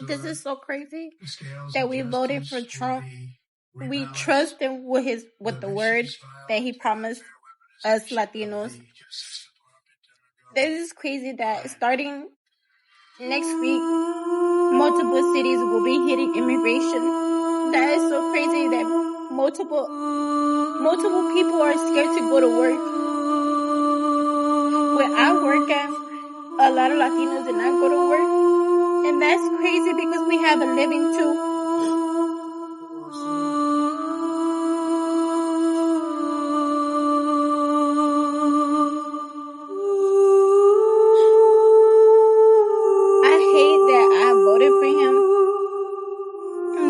This is so crazy that we voted for Trump. We trust him with the word that he promised us Latinos. This is crazy that starting next week, multiple cities will be hitting immigration. That is so crazy that multiple people are scared to go to work. Where I work at, a lot of Latinos did not go to work. And that's crazy because we have a living too. I hate that I voted for him.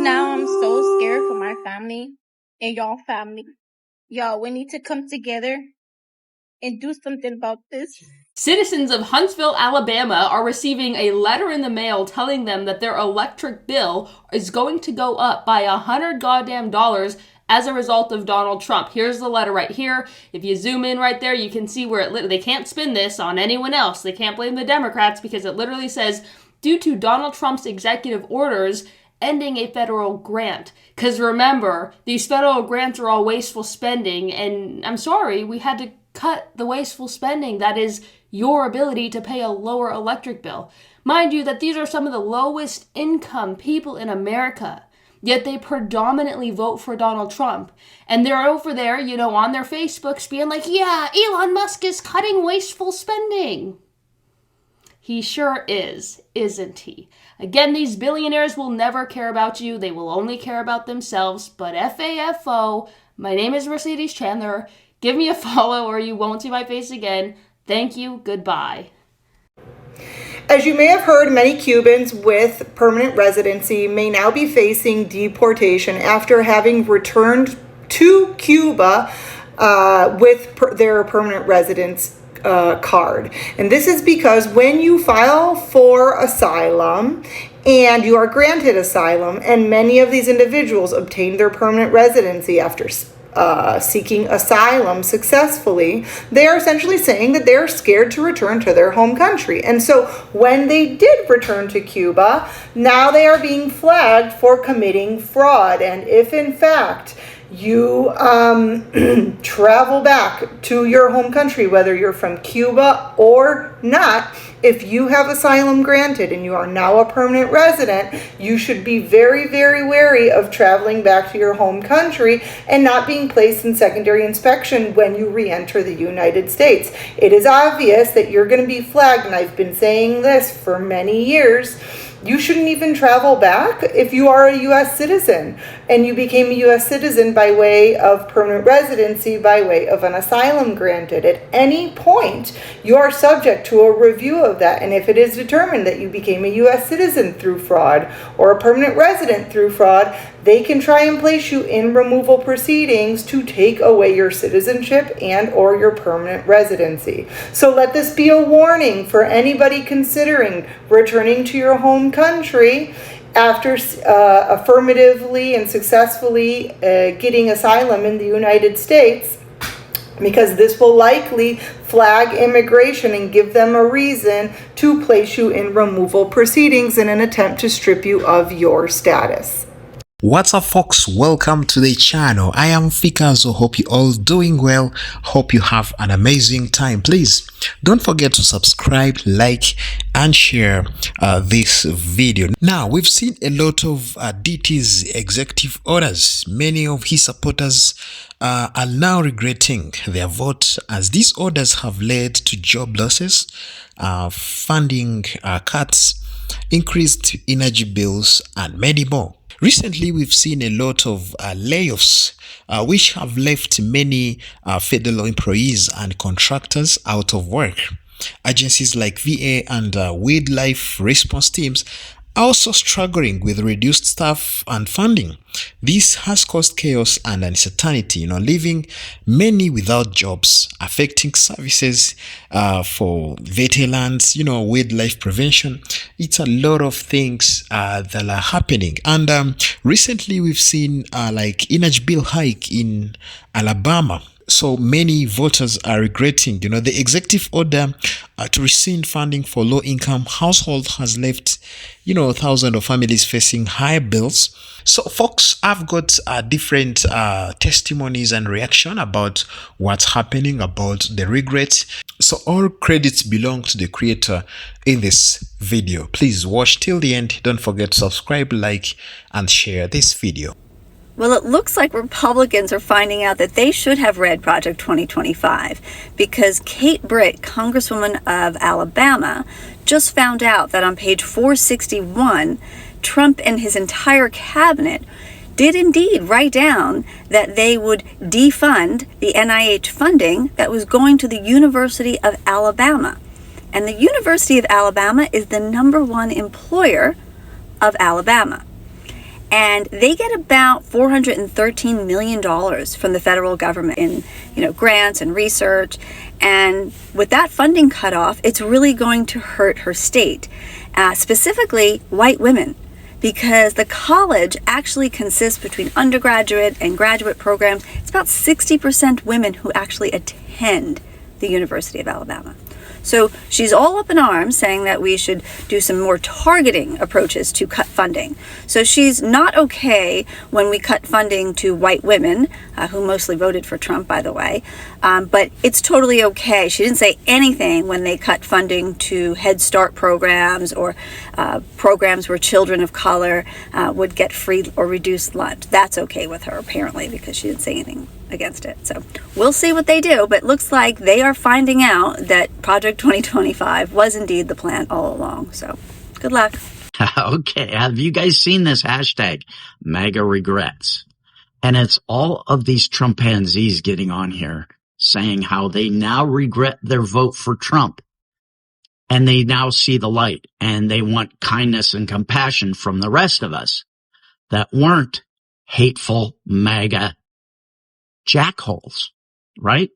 Now I'm so scared for my family and y'all family. Y'all, we need to come together and do something about this. Citizens of Huntsville, Alabama are receiving a letter in the mail telling them that their electric bill is going to go up by $100 as a result of Donald Trump. Here's the letter right here. If you zoom in right there, you can see where they can't spin this on anyone else. They can't blame the Democrats because it literally says, due to Donald Trump's executive orders ending a federal grant. Because remember, these federal grants are all wasteful spending, and I'm sorry, we had to cut the wasteful spending that is your ability to pay a lower electric bill. Mind you that these are some of the lowest income people in America, yet they predominantly vote for Donald Trump. And they're over there, on their Facebooks being like, yeah, Elon Musk is cutting wasteful spending. He sure is, isn't he? Again, these billionaires will never care about you. They will only care about themselves. But FAFO, my name is Mercedes Chandler. Give me a follow or you won't see my face again. Thank you. Goodbye. As you may have heard, many Cubans with permanent residency may now be facing deportation after having returned to Cuba with their permanent residence card. And this is because when you file for asylum and you are granted asylum, and many of these individuals obtain their permanent residency after seeking asylum successfully, they are essentially saying that they're scared to return to their home country. And so when they did return to Cuba, now they are being flagged for committing fraud. And if in fact you travel back to your home country, whether you're from Cuba or not, if you have asylum granted and you are now a permanent resident, you should be very, very wary of traveling back to your home country and not being placed in secondary inspection when you re-enter the United States. It is obvious that you're going to be flagged, and I've been saying this for many years. You shouldn't even travel back if you are a U.S. citizen and you became a U.S. citizen by way of permanent residency, by way of an asylum granted. At any point, you are subject to a review of that. And if it is determined that you became a U.S. citizen through fraud or a permanent resident through fraud, they can try and place you in removal proceedings to take away your citizenship and or your permanent residency. So let this be a warning for anybody considering returning to your home country after affirmatively and successfully getting asylum in the United States, because this will likely flag immigration and give them a reason to place you in removal proceedings in an attempt to strip you of your status. What's up, folks? Welcome to the channel. I am Fika, so hope you all doing well. Hope you have an amazing time. Please don't forget to subscribe, like, and share this video. Now, we've seen a lot of DT's executive orders. Many of his supporters are now regretting their vote, as these orders have led to job losses, funding cuts, increased energy bills, and many more. Recently, we've seen a lot of layoffs, which have left many federal employees and contractors out of work. Agencies like VA and wildlife response teams are also struggling with reduced staff and funding. This has caused chaos and uncertainty, leaving many without jobs, affecting services for veterans, wildlife prevention. It's a lot of things that are happening. And recently we've seen like energy bill hike in Alabama. So many voters are regretting, the executive order to rescind funding for low-income households has left, thousands of families facing high bills. So, folks, I've got different testimonies and reaction about what's happening, about the regrets. So, all credits belong to the creator in this video. Please watch till the end. Don't forget to subscribe, like, and share this video. Well, it looks like Republicans are finding out that they should have read Project 2025 because Kate Britt, Congresswoman of Alabama, just found out that on page 461, Trump and his entire cabinet did indeed write down that they would defund the NIH funding that was going to the University of Alabama. And the University of Alabama is the #1 employer of Alabama. And they get about $413 million from the federal government in, grants and research. And with that funding cut off, it's really going to hurt her state, specifically white women, because the college actually consists between undergraduate and graduate programs. It's about 60% women who actually attend the University of Alabama. So she's all up in arms saying that we should do some more targeting approaches to cut funding. So she's not okay when we cut funding to white women, who mostly voted for Trump, by the way, but it's totally okay. She didn't say anything when they cut funding to Head Start programs or programs where children of color would get free or reduced lunch. That's okay with her, apparently, because she didn't say anything against it. So we'll see what they do, but looks like they are finding out that Project 2025 was indeed the plan all along. So good luck. Okay, have you guys seen this hashtag, MAGA regrets? And it's all of these Trumpanzees getting on here saying how they now regret their vote for Trump. And they now see the light and they want kindness and compassion from the rest of us that weren't hateful MAGA jackholes, right?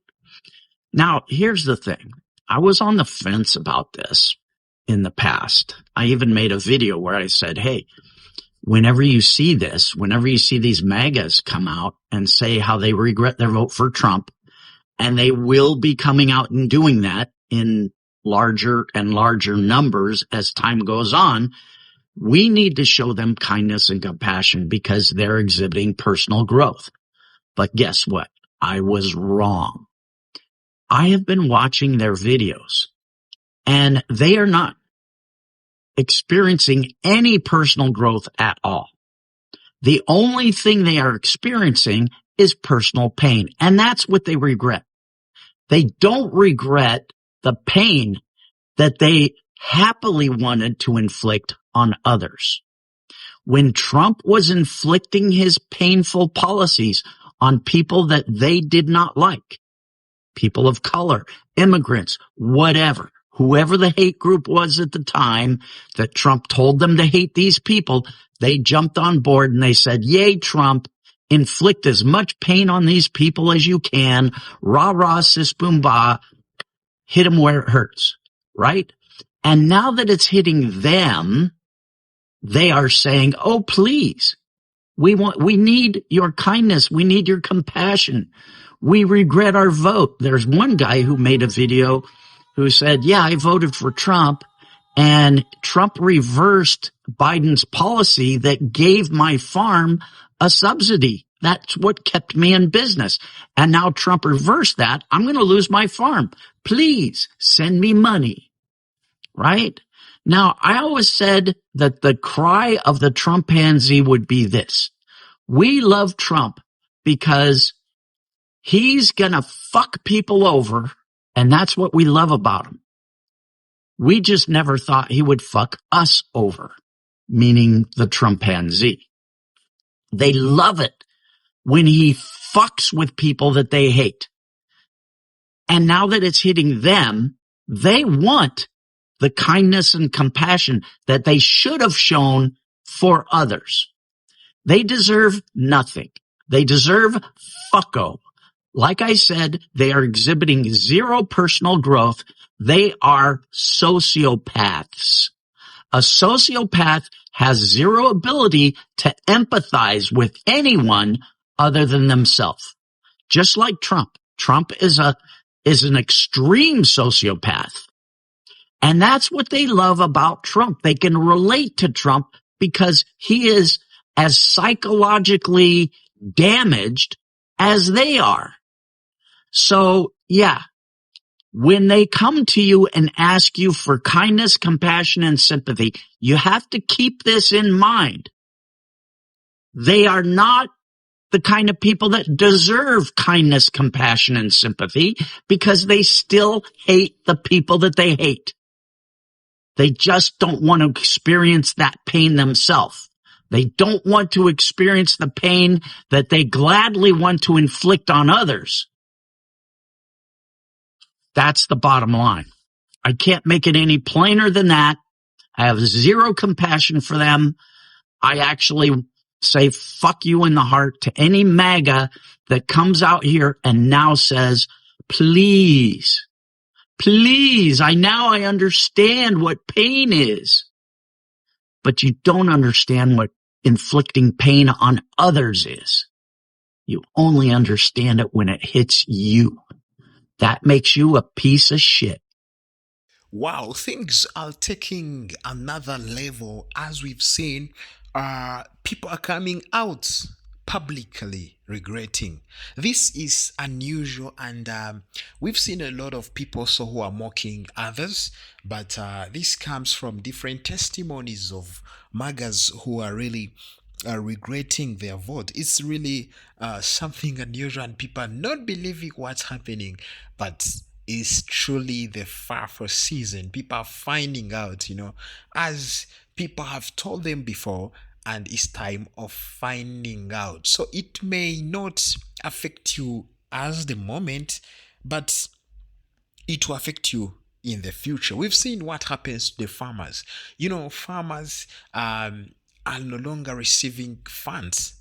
Now, here's the thing. I was on the fence about this in the past. I even made a video where I said, hey, whenever you see this, whenever you see these MAGAs come out and say how they regret their vote for Trump, and they will be coming out and doing that in larger and larger numbers as time goes on, we need to show them kindness and compassion because they're exhibiting personal growth. But guess what? I was wrong. I have been watching their videos, and they are not experiencing any personal growth at all. The only thing they are experiencing is personal pain, and that's what they regret. They don't regret the pain that they happily wanted to inflict on others. When Trump was inflicting his painful policies on people that they did not like, people of color, immigrants, whatever, whoever the hate group was at the time that Trump told them to hate these people, they jumped on board and they said, yay, Trump, inflict as much pain on these people as you can, rah, rah, sis, boom, bah, hit them where it hurts, right? And now that it's hitting them, they are saying, oh, please, we need your kindness. We need your compassion. We regret our vote. There's one guy who made a video who said, yeah, I voted for Trump, and Trump reversed Biden's policy that gave my farm a subsidy. That's what kept me in business. And now Trump reversed that. I'm going to lose my farm. Please send me money. Right? Now, I always said that the cry of the Trumpanzee would be this. We love Trump because he's going to fuck people over, and that's what we love about him. We just never thought he would fuck us over, meaning the Trumpanzee. They love it when he fucks with people that they hate. And now that it's hitting them, they want the kindness and compassion that they should have shown for others. They deserve nothing. They deserve fucko. Like I said, they are exhibiting zero personal growth. They are sociopaths. A sociopath has zero ability to empathize with anyone other than themselves. Just like Trump. Trump is an extreme sociopath. And that's what they love about Trump. They can relate to Trump because he is as psychologically damaged as they are. So, yeah, when they come to you and ask you for kindness, compassion, and sympathy, you have to keep this in mind. They are not the kind of people that deserve kindness, compassion, and sympathy because they still hate the people that they hate. They just don't want to experience that pain themselves. They don't want to experience the pain that they gladly want to inflict on others. That's the bottom line. I can't make it any plainer than that. I have zero compassion for them. I actually say fuck you in the heart to any MAGA that comes out here and now says, please, I understand what pain is. But you don't understand what inflicting pain on others is. You only understand it when it hits you. That makes you a piece of shit. Wow, things are taking another level as we've seen. People are coming out publicly regretting. This is unusual, and we've seen a lot of people also who are mocking others, but this comes from different testimonies of MAGAs who are really regretting their vote. It's really something unusual, and people are not believing what's happening, but it's truly the FAFO season. People are finding out, as people have told them before, and it's time of finding out. So it may not affect you as the moment, but it will affect you in the future. We've seen what happens to the farmers. Farmers are no longer receiving funds.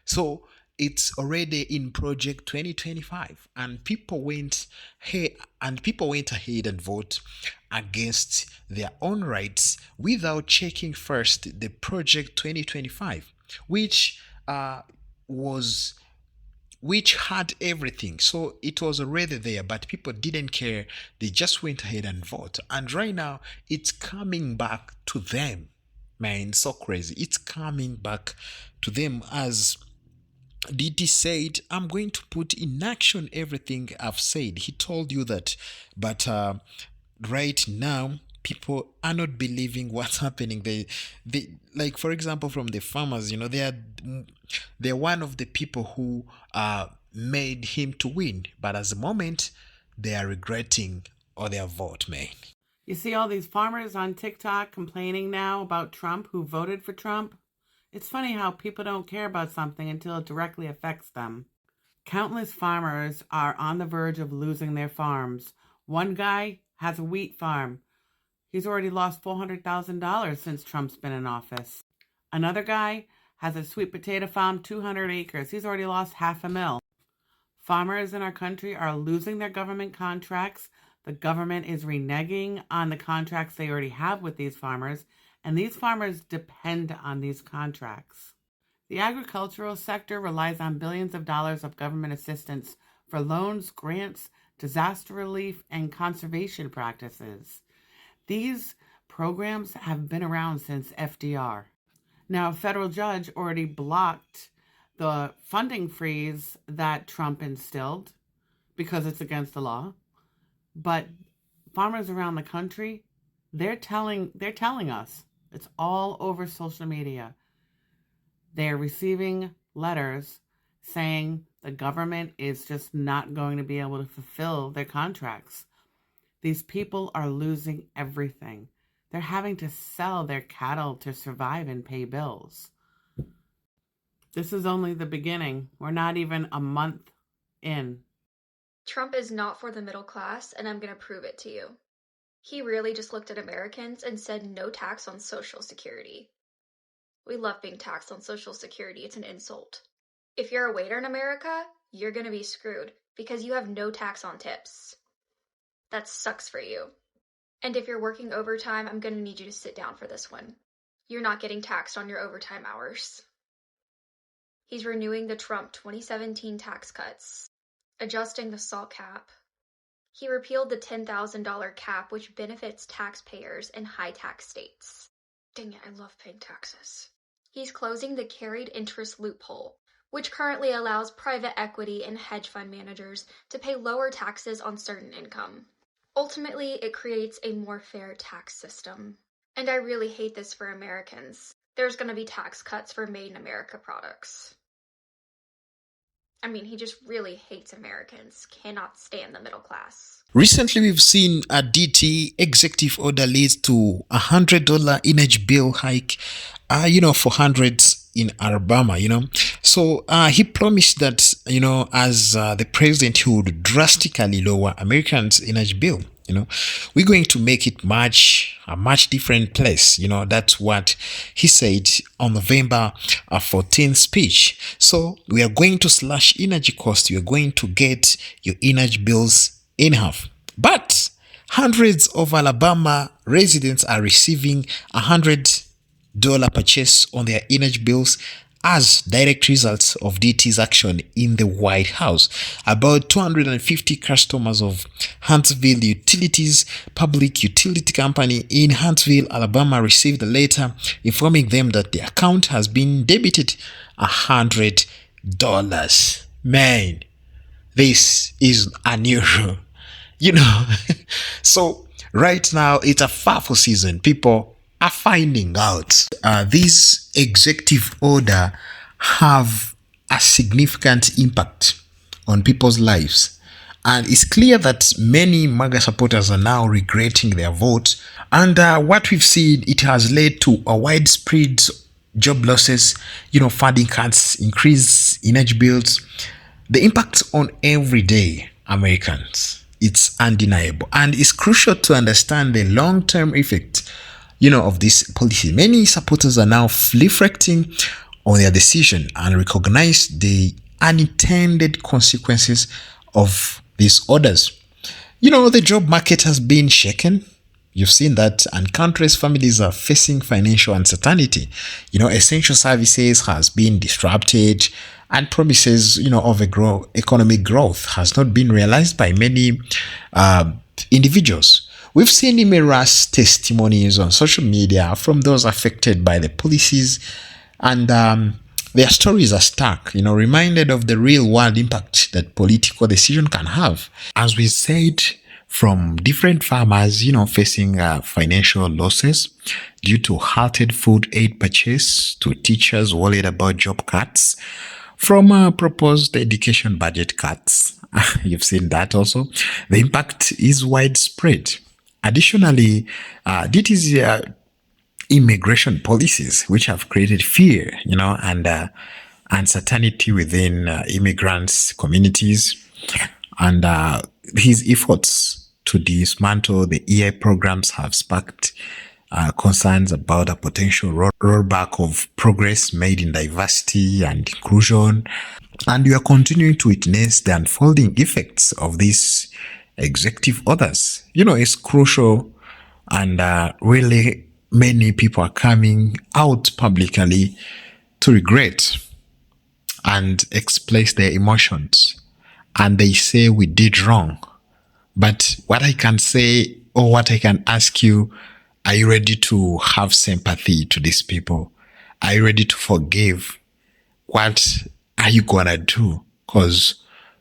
So it's already in project 2025, and people went ahead and vote against their own rights without checking first the project 2025, which had everything. So it was already there, but people didn't care. They just went ahead and vote. And right now, it's coming back to them. Man, so crazy. It's coming back to them, as DT said, I'm going to put in action everything I've said. He told you that. But right now, people are not believing what's happening. They like, for example, from the farmers, they're one of the people who made him to win, but at the moment they are regretting all their vote, man. You see all these farmers on TikTok complaining now about Trump, who voted for Trump. It's funny how people don't care about something until it directly affects them. Countless farmers are on the verge of losing their farms. One guy has a wheat farm. He's already lost $400,000 since Trump's been in office. Another guy has a sweet potato farm, 200 acres. He's already lost $500,000. Farmers in our country are losing their government contracts. The government is reneging on the contracts they already have with these farmers, and these farmers depend on these contracts. The agricultural sector relies on billions of dollars of government assistance for loans, grants, disaster relief, and conservation practices. These programs have been around since FDR. Now, a federal judge already blocked the funding freeze that Trump instilled because it's against the law. But farmers around the country, they're telling us, it's all over social media. They're receiving letters saying the government is just not going to be able to fulfill their contracts. These people are losing everything. They're having to sell their cattle to survive and pay bills. This is only the beginning. We're not even a month in. Trump is not for the middle class, and I'm going to prove it to you. He really just looked at Americans and said no tax on Social Security. We love being taxed on Social Security. It's an insult. If you're a waiter in America, you're going to be screwed because you have no tax on tips. That sucks for you. And if you're working overtime, I'm going to need you to sit down for this one. You're not getting taxed on your overtime hours. He's renewing the Trump 2017 tax cuts. adjusting the SALT cap. He repealed the $10,000 cap, which benefits taxpayers in high-tax states. Dang it, I love paying taxes. He's closing the carried interest loophole, which currently allows private equity and hedge fund managers to pay lower taxes on certain income. Ultimately, it creates a more fair tax system. And I really hate this for Americans. There's going to be tax cuts for Made in America products. I mean, he just really hates Americans, cannot stand the middle class. Recently, we've seen a DT executive order leads to $100 energy bill hike, for hundreds in Alabama, So he promised that, as the president, he would drastically lower Americans' energy bill. We're going to make it a much different place. That's what he said on November 14th speech. So we are going to slash energy costs. You are going to get your energy bills in half. But hundreds of Alabama residents are receiving $100 purchase on their energy bills as direct results of DT's action in the White House. About 250 customers of Huntsville Utilities, public utility company in Huntsville, Alabama, received a letter informing them that the account has been debited $100. Man, this is unusual. So right now it's a FAFO season. People are finding out this executive order have a significant impact on people's lives, and it's clear that many MAGA supporters are now regretting their vote. And what we've seen, it has led to a widespread job losses, funding cuts, increased energy bills. The impact on everyday Americans, it's undeniable, and it's crucial to understand the long-term effect of this policy. Many supporters are now reflecting on their decision and recognize the unintended consequences of these orders. The job market has been shaken. You've seen that, and countless families are facing financial uncertainty. Essential services has been disrupted, and promises, of economic growth has not been realized by many individuals. We've seen numerous testimonies on social media from those affected by the policies, and their stories are stark, reminded of the real world impact that political decision can have. As we said, from different farmers, facing financial losses due to halted food aid purchase, to teachers worried about job cuts, from proposed education budget cuts. You've seen that also. The impact is widespread. Additionally, these immigration policies, which have created fear, and uncertainty within immigrants' communities, and his efforts to dismantle the EI programs have sparked concerns about a potential rollback of progress made in diversity and inclusion. And we are continuing to witness the unfolding effects of these executive orders. It's crucial, and really many people are coming out publicly to regret and express their emotions, and they say we did wrong. But what I can say, or what I can ask you, are you ready to have sympathy to these people? Are you ready to forgive? What are you gonna do? Because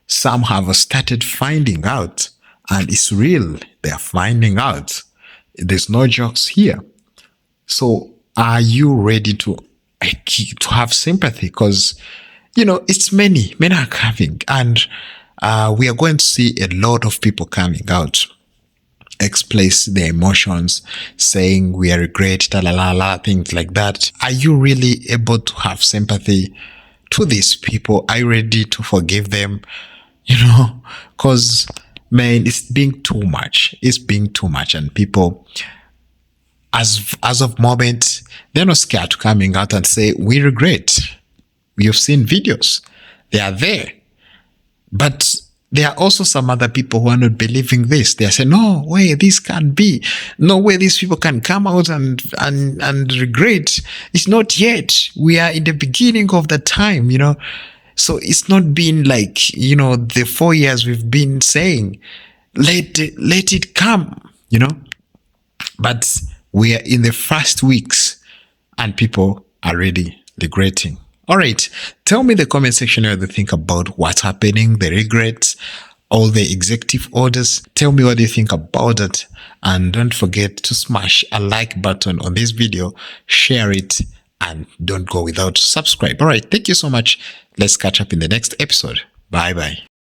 some have started finding out, and it's real. They're finding out. There's no jokes here. So are you ready to have sympathy? Because, it's many are coming, and we are going to see a lot of people coming out, express their emotions, saying we regret, things like that. Are you really able to have sympathy to these people? Are you ready to forgive them? Because, man, it's being too much. It's being too much, and people, as of moment, they're not scared to coming out and say we regret. You've seen videos; they are there, but there are also some other people who are not believing this. They are saying, no way, this can't be. No way these people can come out and regret. It's not yet. We are in the beginning of the time, So it's not been like, you know, the 4 years we've been saying, let it come, you know. But we are in the first weeks and people are already regretting. All right, tell me in the comment section what you think about what's happening, the regrets, all the executive orders. Tell me what you think about it. And don't forget to smash a like button on this video, share it, and don't go without subscribe. All right, thank you so much. Let's catch up in the next episode. Bye bye.